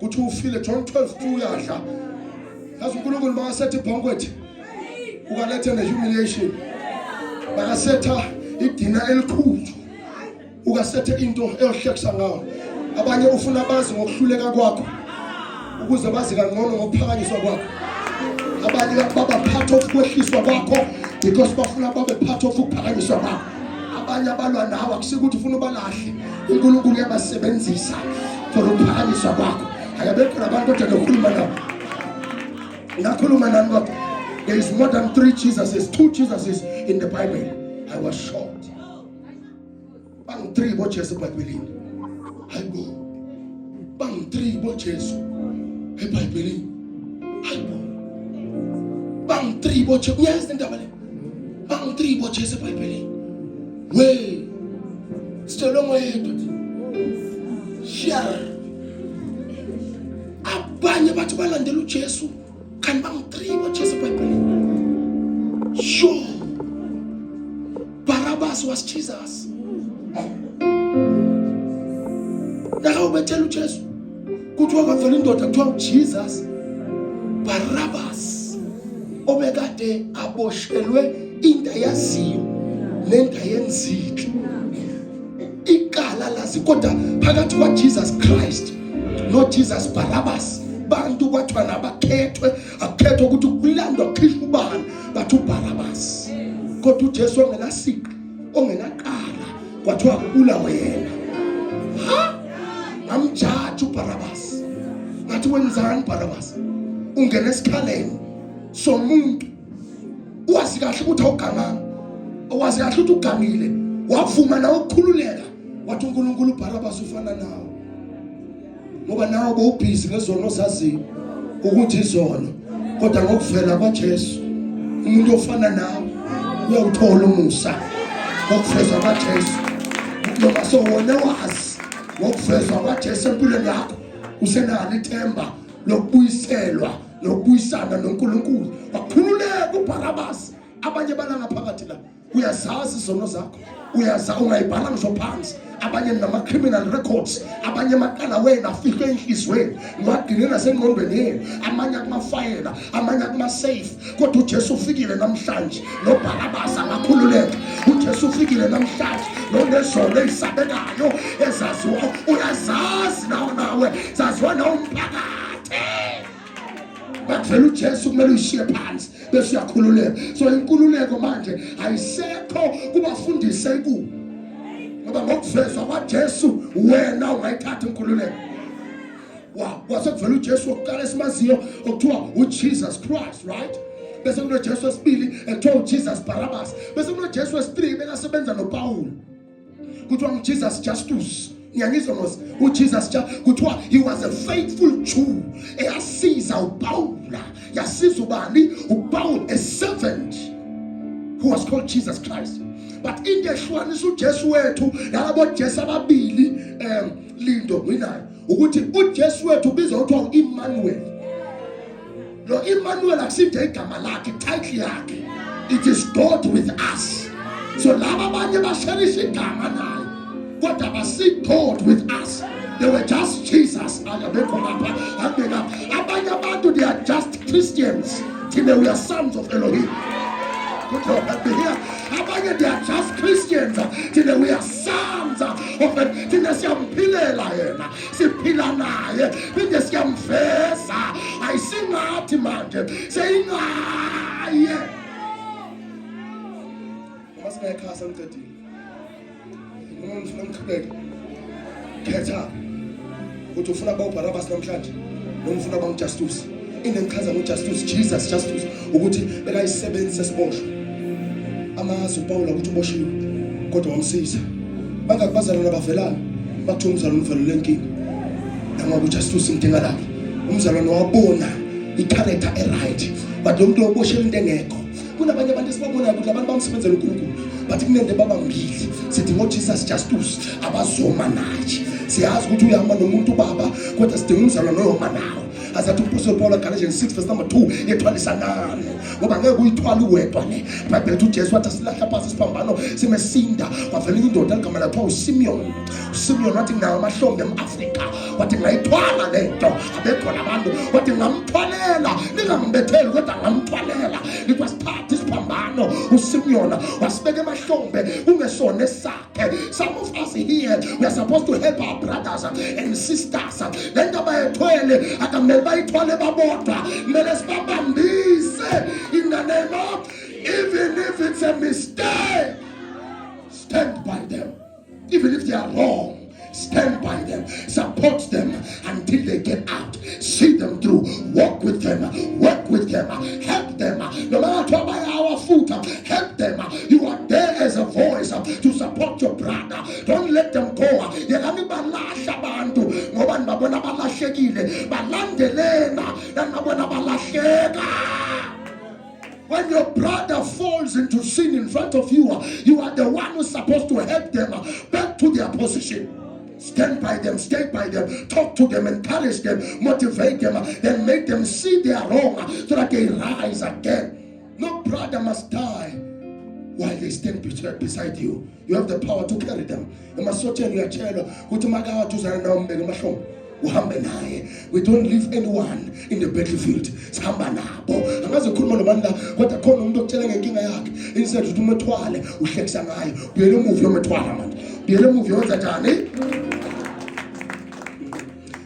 kuthi ufile. John 12 uyadla. Yazi uNkulunkulu makasetha ibhonkwethe ukalethe ne-humiliation, makasetha idina elikhulu, ukasethe into eyohlekisa ngayo. Abanye ufuna bazi ngokuhluleka kwakho ukuze bazi kangcono ngokuphakanyiswa kwakho. Abanye baba part of kwehliswa kwakho because bafuna babe part of ukuphakanyiswa kwakho. abanye abalwa nawe akusike ukuthi ufuna ubalahle uNkulunkulu uyabasebenzisa for ukuphakanyiswa kwakho. Ayabekho labantu kodwa nokhuluma nabo ngakhuluma nami kodwa there is more than 3 Jesuses, 2 Jesuses in the Bible. I was shocked. Bang 3 bo Jesu eBhayibhelini. Hayibo. Bang 3 bo Jesu eBhayibhelini. Hayibo. Bang 3 bo Jesu. Yes, ndaba le. Bang 3 bo Jesu eBhayibhelini. We. Sicela ngoyedwa. Share. Abanye bathi balandela uJesu. Kan bang 3 bo Jesu eBhayibhelini. Sure. Barabbas was Jesus. Now betshela uJesu kuthiwa kwavela indoda kuthiwa uJesus Barabbas obekade aboshelwe into yaziyo nento yenzike ikala lazi kodwa phakathi kwa Jesus Christ no Jesus Barabbas bantu kwathiwa nabakhethwe akhethwe ukuthi kulandwa khishwa ubani bathi uBarabbas kodwa uJesu ongenasika ongenaqala kwathiwa kubulawe yena. Amjaji uBarabbas ngathi wenzani uBarabbas ungena esikhaleni somuntu wazi kahle ukuthi awugamanga wazi kahle ukuthi ugamile wavuma nawe ukukhululeka wathi uNkulunkulu uBarabbas ufana nawe ngoba nawe bowubhizi ngezono zaziyo ukuthi izono kodwa ngokuvela kwaJesu umuntu ofana nawe uyawuthola umusa ngokufeza kwaJesu noma sowona wazi ngokuvezwa kwaJesu empilweni yakho usenalo ithemba lokubuyiselwa nokubuyisana noNkulunkulu. Wakhululeka uBarabbas. Abanye balanga phakathi la uyazazi izono zakho uyaza ungayibhala ngisho phansi abanye nama criminal records abanye maqala wena afihle enhlizweni ngwadini nasengqondweni yenu amanye kumafayela amanye kuma safe kodwa uJesu ufikile namhlanje noBarabbas angakhululeka. uJesu ufikile namhlanje nonezono ezisabekayo ezaziwa uyazazi nawe zaziwa nawe umphakathi bakuvela uJesu kumele uyishiye phansi bese uyakhululeka. So inkululeko manje ayisekho kubafundise ku ngoba ngokuvezwa kwaJesu wena ungayithatha inkululeko. Wasekuvela uJesu wokuqala esimaziyo okuthiwa uJesus Christ, right? Bese kulo Jesu wesibili ekuthiwa uJesus Barabbas. Bese kulo Jesu wesithathu bekasebenza noPaul kuthiwa uJesus Justus. Ngiyangizwa mos uJesus kuthiwa he was a faithful Jew eyasiza uPaul yasiza ubani uPaul a servant who was called Jesus Christ. But in the shwanisa uJesu wethu nalabo Jesu ababili lindo winayo ukuthi uJesu wethu ubizwa ukuthi uEmmanuel. Lo Emmanuel akusinde igama lakhe title yakhe it is God with us. So laba abanye basherisha igama naye kodwa basi God with us. They were just Jesus. Abanye abantu they are just Christians till they were sons of Elohim. Abanye they are just Christians till they were sons of Elohim. Till siyampilela yena siphila naye binde siyamveza ayisingathi manje seyingaye masingayikhaza ngicedile noma ngifuna ngiqhubeke khetha ukuthi ufuna uBarabbas namhlanje noma ufuna uJustus. Inengichaza ngoJustus Jesus Justus ukuthi bekayisebenzisa siboshwe amazi uPaul ukuthi uboshiwe kodwa wamsiza bangakubazana nabavelayo bathi umzalwane uvelo lenkingi noma uJustus ngidinga lapha umzalwane wabona i-character right but lo muntu oboshela into engekho. Kunabanye abantu esibabona ukuthi abantu bamsebenzela uNkulunkulu bathi kunende babambili sithi ngoJesus Justus abazoma naye siyazi ukuthi uyahamba nomuntu baba kodwa sidinga umzalwane oyoma nawe. Azathi uPaul Paul Galatians 6 verse number 2 yethwalisa nani ngoba ngeke uyithwala uwedwa ne Bible uthi uJesu wathi silahla phansi isiphambano simesinda kwavela indoda ligama lakho uSimeon. uSimeon wathi nawo amahlombe eAfrika wathi ngayithwala lento abekhona abantu wathi ngamthwalela ningambetheli kodwa ngamthwalela likwasithatha isiphambano. uSimeon wasibeka emahlombe ungesona esakhe. Some of us here we are supposed to help our brothers and sisters lento abayethwele akamele bayithwale babodwa mele sibabambise in the name of even if it's a mistake stand by by them. Even if they are wrong, stand by them, support them until they get out. See them through, walk with them, work with them, help them. No matter by our foot, help them. You are there as a voice to support your brother. Don't let them go. When your brother falls into sin in front of you, you are the one who's supposed to help them back to their position. Stand by them, stay by them, talk to them, encourage them, motivate them, then make them see they are wrong so that they rise again. No brother must die while they stand beside you. You have the power to carry them. We don't leave anyone in the battlefield.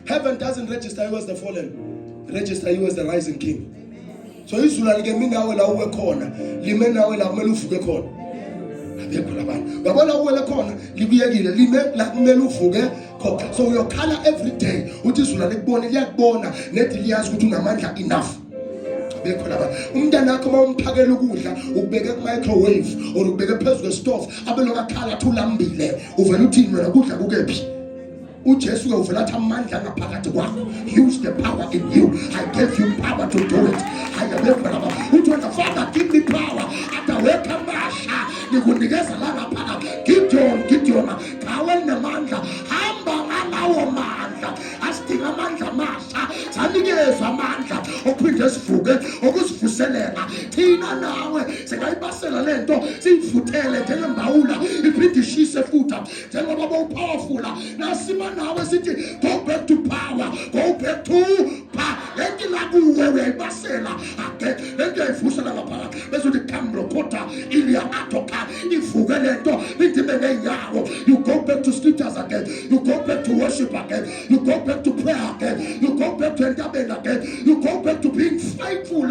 Heaven doesn't register you as the fallen, register you as the rising king. So izulu ke mina wena uwe khona, limena wena kumele uvuke khona. Abekho labantu. Ngabona uwele khona, libuyekile, lime la kumele uvuke khona. So uyokhala every day, uthi izulu likubona, liyakubona, nethi liyazi ukuthi unamandla enough. Abekho labantu. Umntana wakho mawumphakela ukudla, ukubeke ku microwave or ukubeke phezu kwe stove, abelokhu akhala thulambile. Uvela uthini wena ukudla kukephi? uJesu uvela athi amandla ngaphakathi kwakho. Use the power in you. I gave you power to do it. Uthi wena Father, give me power. Ataweka masha nikunikeza la ngaphakathi. Gideon kawe namandla, hamba ngalawo mandla. Asidinga amandla masha, sanikezwa amandla ophinde sivuke okusivuselela. Thina nawe singayibasela lento siyifuthele njengembawula iphinde ishise futhi njengoba bawupowerful. Nasima nawe sithi go back to power, go back to power. Lento lakuwe uyayibasela ake lento ayivusela ngaphakathi bese uthi kamlo kota ilia atoka ivuke lento indime ngenyawo. You go back to scriptures again, you go back to worship again, you go back to prayer again, you go back to entabel again, you go back to being faithful.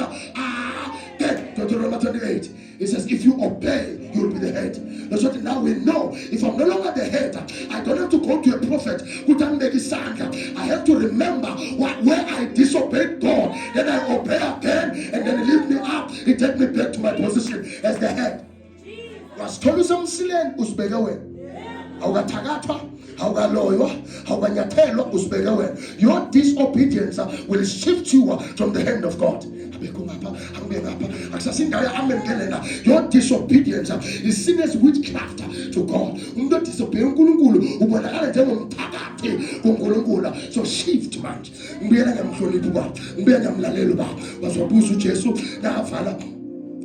Deuteronomy 28, it says if you obey, you'll be the head. That's what now we know. If I'm no longer the head, I don't have to go to a prophet who can make it. I have to remember where I disobeyed God, then I obey again, and then he lift me up, he take me back to my position as the head. Was told some silen usbegawe. Your disobedience will shift you from the hand of God. Your disobedience is seen as witchcraft to God. So shift man.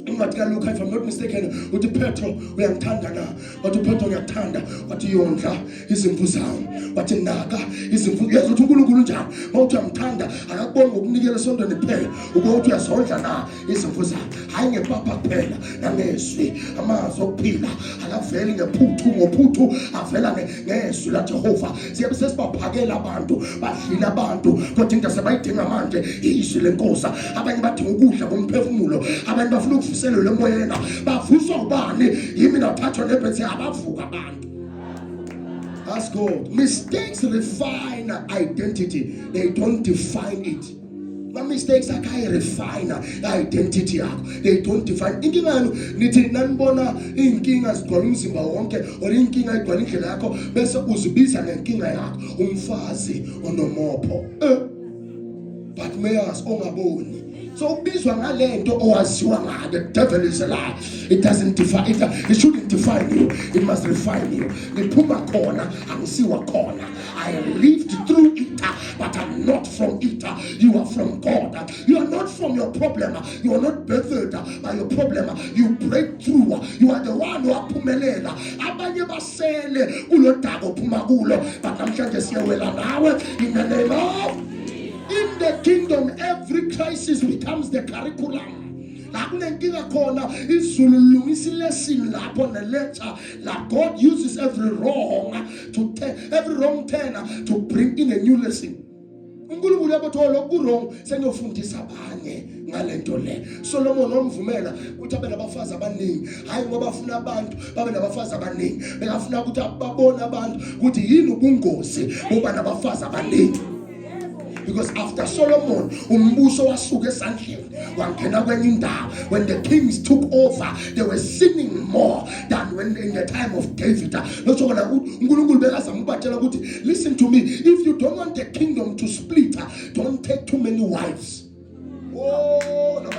Ungatika Luka, if I'm not mistaken, uthi Petro uyamthanda na, wathi Petro uyamthanda, wathi yondla izimvu zami, wathi naka izimvu. Uyazothi uNkulunkulu njani mawuthi uyamthanda akakuboni ngokunikela esondweni kuphela, ukuthi uyazondla na izimvu zami. Hayi ngepapa kuphela nangezwi amazwi okuphila akaveli ngophuthu avela ngezwi laJehova. Siyabe sesibaphakela abantu badlila abantu kodwa into sebayidinga manje izwi lenkosi. Abanye badinga ukudla komphefumulo, abanye bafuna ukuvuselwa emoyeni. Bavuswa ubani yimi nathathwa nebhethe abavuka abantu. Ask God. Mistakes refine identity, they don't define it. My mistakes are kind of refine identity yakho. They don't define. Inkinga yenu nithi nanibona inkinga zigcwala umzimba wonke or inkinga igcwala indlela yakho bese uzibiza ngenkinga yakho umfazi onomopho. But mayas ongaboni. So ubizwa ngalento owaziwa ngayo. The devil is a lie. It doesn't define it. It shouldn't define you. It must refine you. Niphuma khona angisiwa khona. I lived through it, but I'm not from it. You are from God. You are not from your problem. You are not birthed by your problem. You break through. You are the one who aphumelela. Abanye basele kulodaba uphuma kulo, but namhlanje siyawela nawe in the name of. In the kingdom, every crisis becomes the curriculum. God uses every wrong turn to bring in a new lesson. uNkulunkulu yabothola lokurong seniyofundisa abanye ngalento le. Solomon omvumela ukuthi abe nabafazi abaningi, hayi ngoba afuna abantu babe nabafazi abaningi, bekafuna ukuthi babone abantu ukuthi yini ubungozi bokuba nabafazi abaningi. Because after Solomon, umbuso wasuka esandleni wangena kwenye indawo. When the kings took over, they were sinning more than when in the time of David. Listen to me, if you don't want the kingdom to split, don't take too many wives. Oh, no,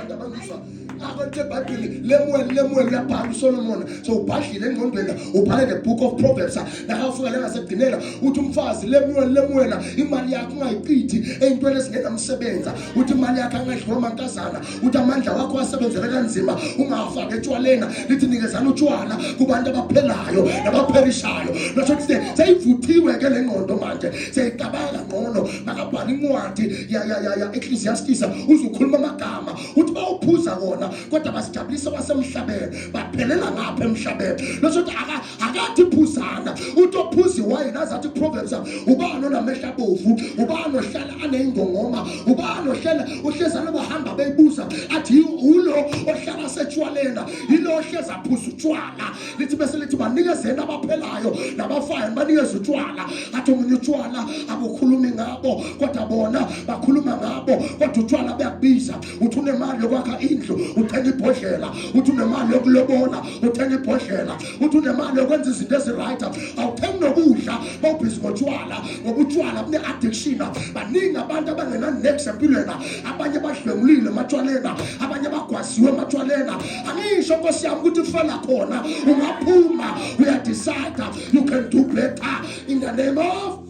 Lemuel yaphala Solomon. So ubhadlile engqondweni ubhale the book of Proverbs. Na ufika la ngasekugcinela uthi umfazi Lemuel imali yakho ungayiqithi ezintweni ezingenamsebenza. Uthi imali yakho angadliwa amankazana. Uthi amandla wakho asebenzele kanzima ungafaka etshwaleni. Lithi nikezana utshwala kubantu abaphelayo nabapherishayo. Lasho kuthi seyivuthiwe ke lengqondo manje. Seyicabanga ngcono makabhala incwadi ya Ecclesiastes uzukhuluma amagama. Uthi bawuphuza kona kodwa basijabulisa basemhlabeni baphelela ngapha emhlabeni. Lasho kuthi akathi phuzana. Utophuzi wine azathi Proverbs ubani onamehla bovu, ubani ohlala anengongoma, ubani ohlala ohlezana bahamba beyibuza athi ulo ohlala setshwalena yilo ohleza phuza utshwala. Lithi bese lithi banikezena abaphelayo nabafayo banikeze utshwala. Athi umunye utshwala abukhulumi ngabo kodwa bona bakhuluma ngabo kodwa utshwala buyakubiza. Uthi unemali yokwakha indlu uthenga ibhodlela, uthi unemali yokulobola uthenga ibhodlela, uthi unemali yokwenza izinto eziright awuthengi nokudla bawubhizi ngotshwala. Ngoba utshwala bune addiction. Baningi abantu abangena next empilweni, abanye badlwengulile ematshwaleni, abanye bagwasiwe ematshwaleni. Angisho Nkosi yami ukuthi ufela khona ungaphuma, uyadecide you can do better in the name of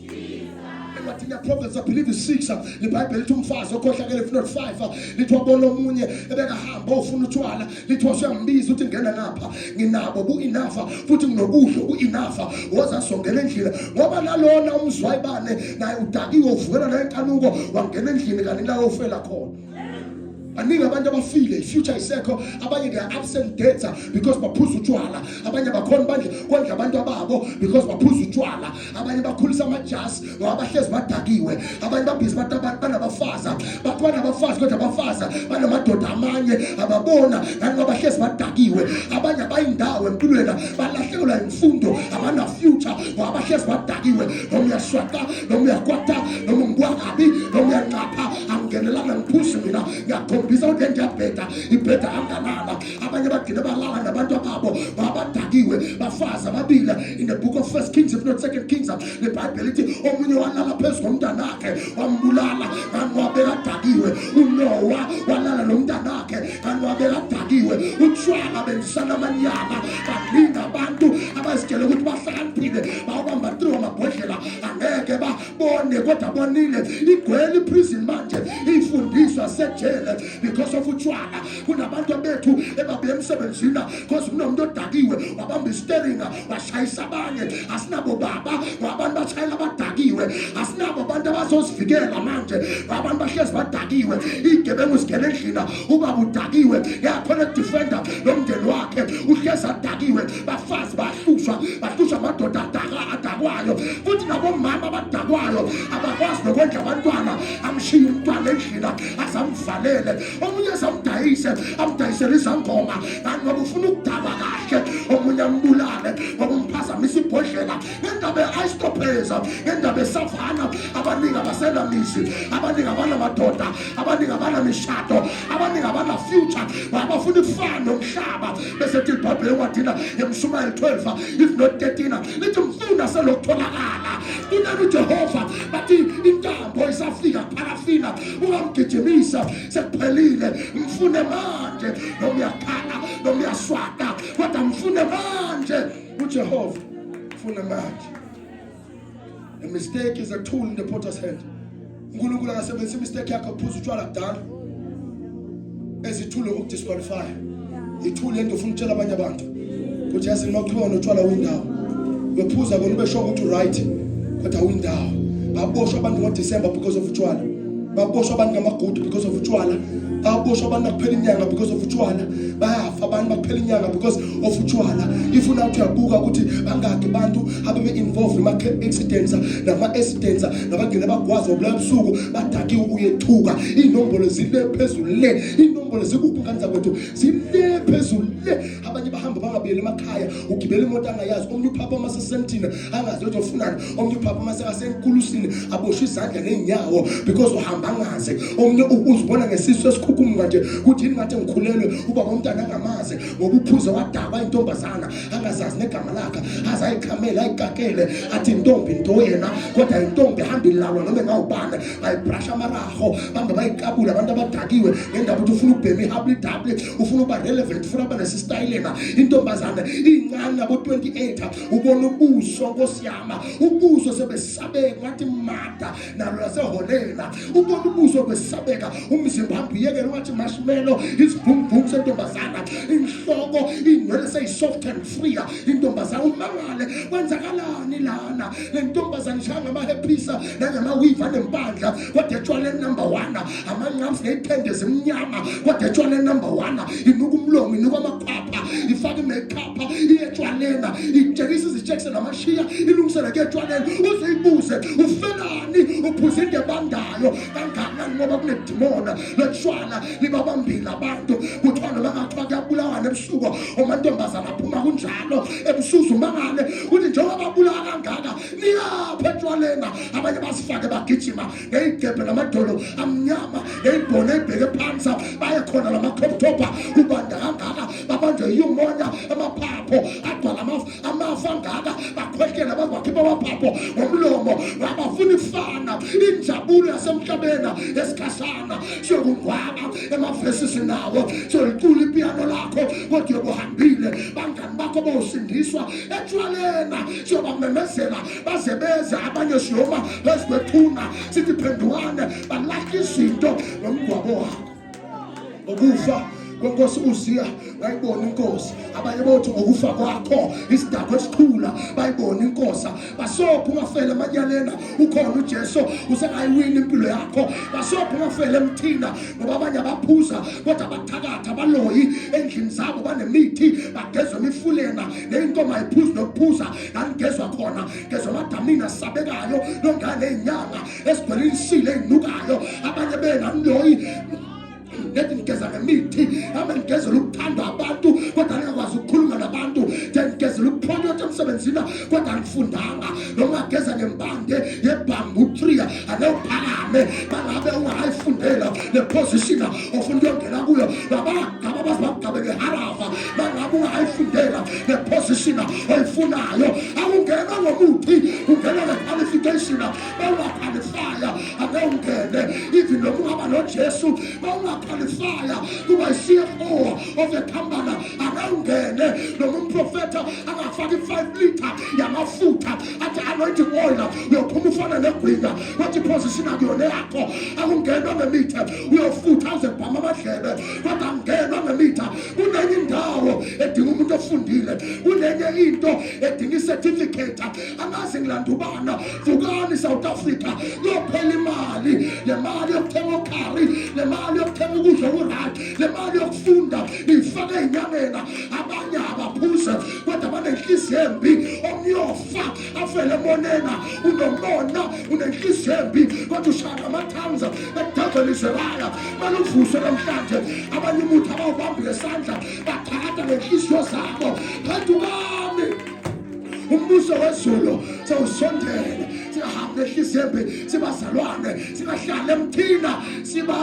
in the Proverbs, I believe it's 6. The Bible lithi umfazi okhohlakele if not 5. Lithi wabona omunye ebekahamba ofuna utshwala. Lithi wasuyambiza uthi ngena ngapha nginabo bu-enough futhi nginokudla bu-enough. Woza songela endlini ngoba nalona umzwayibane naye udakiwe uvukela la enkanuko wangena endlini kanti la ofela khona. Baningi abantu abafile future isekho, abanye they are absent dates because baphuza utshwala. Abanye bakhona bandle kondla abantu ababo because baphuza utshwala. Abanye bakhulisa amajasi ngoba bahlezi badakiwe. Abanye babhizi banabafazi bathi banabafazi kodwa abafazi banamadoda amanye ababona ngani ngoba bahlezi badakiwe. Abanye abayindawo empilweni balahlekelwa imfundo abana future ngoba bahlezi badakiwe. Noma uyaswata noma uyakwata noma ngibwakabi noma uyancapha angenelana ngiphusi mina ngiyakhombisa ukuthi ngiyabheda ibheda anganala. Abanye bagcina balala nabantu ababo babadakiwe bafazi ababili. In the book of 1 Kings if not 2 Kings, the Bible lithi omunye walala phezu komntanakhe wambulala kanti wabekadakiwe. uNoah walala nomntanakhe kanti wabekadakiwe. Utshwala benzisana amanyala. Baningi abantu abazitshela ukuthi bahlakaniphile bawubamba through amabhodlela angeke babone kodwa bonile igcwele iprison manje ifundiswa sejele because of utshwala. Kunabantu bethu ebabuye emsebenzini because kunomuntu odakiwe wabamba istering washayisa abanye. Asinabo baba wabantu bashayela abadakiwe. Asinabo abantu abazosivikela manje abantu bahlezi badakiwe. Igebengu sigele endlini ubaba udakiwe yakhona defender nomndeni wakhe uhlezi adakiwe. Bafazi bahlushwa amadoda adakwayo futhi nabomama abadakwayo abakwazi nokondla abantwana. Amshiya umntwana endlini azamvalele. Omunye amdayisele izangoma kanti ngoba ufuna ukudaba kahle. Omunye ambulale ngoba umphazamisa ibhodlela ngendaba ye-istopeza ngendaba esavana. Abaningi abasenamisi, abaningi abanamadoda, abaningi abanamishado, abaningi abana-future abafuna ukufana nomhlaba. Bese thi iBhayibheli encwadini yeMshumayeli 12 if not 13 lithi mfuna selokutholakala kunani uJehova bathi intambo isafika parafina ungamgijimisa sekuphelile. Mfune manje noma uyakhala noma uyaswata kodwa mfune manje uJehova. Mfune manje. A mistake is a tool in the potter's hand. uNkulunkulu akasebenzisa mistake yakho uphuza utshwala kudala ezithulo ukudisqualify. Ithule into ufuna ukutshela abanye abantu ukuthi yazi nokuqhubeka notshwala windawo uyaphuza bona ube sure ukuthi right kodwa windawo. Baboshwa abantu ngoDecember because of utshwala. Baboshwa abantu ngamagudu because of utshwala. Baboshwa abantu kuphela inyanga because of utshwala. Bayafa abantu abanye bakuphela inyanga because of utshwala. Ifuna uthi uyabuka ukuthi bangaki abantu abebe involved in accidents nama-accidents nabagcina bagwaza obula busuku badakiwe uyethuka. Inombolo zile phezulu le, inombolo zikuphi kanza kwethu zile phezulu le. Abanye bahamba bangabuyela emakhaya, ugibela imoto angayazi, omunye uphapha amasesentini angazi ukuthi ufunani, omunye uphapha amasenkulusini aboshwe izandla neenyawo because uhamba angazi, omunye uzibona ngesiso esikhukuma nje kuthi ngathi ngikhulelwe ubaba umntana angamazi ngoba uphuza wadaba intombazana angazazi negama lakhe, azayikhamela ayikakele athi intombi into yena kodwa intombi ihamba ilalwa noma ngawubana bayibrasha amaraho bambe bayikabula abantu abadakiwe ngendaba ukuthi ufuna ukubhema ihabli double, ufuna ukuba relevant, ufuna ukuba nesistyle na intombazana incane abo 28 ubona ubuso nkosiyama, ubuso sebesabeka ngathi mada nalo laseholela, ubona ubuso besabeka umzimba hamba uyekela ngathi marshmallow, isibhungubhungu sentombazana, inhloko inwele seyisoft and free intombazana. Umangale kwenzakalani lana le ntombazana ishanga amahepisa nangamawiva nempandla kodwa etshwale number 1 amanqamsi neyithende zimnyama kodwa etshwale number 1 inuka umlomo inuka amakhapha ifaka imakeup iyetshwalena ijekisa izijekise namashiya ilungisela ke etshwaleni uzibuze ufelani uphuza into ebandayo kangaka ngoba kunedimona lotshwala libabambile abantu kuthiwa noma kuyabulawana ebusuku amantombazana aphuma kunjalo ebusuku umangale uthi njengoba babulawa kangaka niyapha etshwalena. Abanye basifake bagijima ngeyigebhe namadolo amnyama neyibhone ebheke phansi baye khona lamakhophtopa ubanda kangaka babanjwe yiyumoya amaphapho agcwala amafa angaka bakhwehlele abantu bakhipha amaphapho ngomlomo abafuna ifana injabulo yasemhlabeni esikhashana siyokungcwaba emavesisi nawo solicula ipiano lakho kodwa uyobuhambile bangani bakho bosindiswa etshwalena siyobamemezela baze beze abanye siyoma bezikwethuna sithi phendukane balahla izinto nomgwabo wakho. Ukufa kwenkosi uziya bayibona inkosi, abanye bothi ngokufa kwakho isidakwa esikhula bayibona inkosi, basopha ungafele emanyalena ukhona uJesu usekayiwina impilo yakho, basopha ungafele emthina ngoba abanye abaphuza kodwa bathakatha abaloyi endlini zabo banemithi bagezwe imifulena neinkomo ayiphuzi nokuphuza ngangezwa khona ngezwe amadamina sabekayo nongane inyanga esigwele insile ezinukayo abanye benamloyi nethi ngigeza ngemithi nami ngigezela ukuthanda abantu kodwa ngiyakwazi ukukhuluma nabantu, ngigezela ukuphonyoka emsebenzini kodwa ngifundanga noma ngigeza ngempande yebamboo tree anophakame bangabe ungayifundela le position ofuna ukungena kuyo ngaba bazibagabeke harafa bangabe ungayifundela le position oyifunayo awungena ngomuthi ungena ngequalification bawuqualifya akungene even noma ungaba noJesu bawuqualifya kuba CFO of the company akangene noma umprofeta angafaki 5 liter yamafutha athi anointing oil uyophuma ufana negwinga wathi position akuyona yakho akungena ngemitha uyofutha uzebhama amadlebe kodwa angena ngemitha kunenye indawo edinga umuntu ofundile, kunenye into edinga icertificate angazi ngilandubana vukani South Africa yophela imali, le mali yokuthenga ukhari, le mali yokuthenga ukudla okurayt, le mali yokufunda ifake inyamena. Abanye abaphuze kodwa banenhliziyo embi, omyofa afele monena unomona unenhliziyo embi kodwa ushaka amathanza edagelizelayo maluvuswe namhlanje. Abanye umuntu abawubambile esandla bathakatha ngenhliziyo zabo phendukani umbuso wezulu sewusondele sihamba nehliziyo embi sibazalwane singahlala emthina siba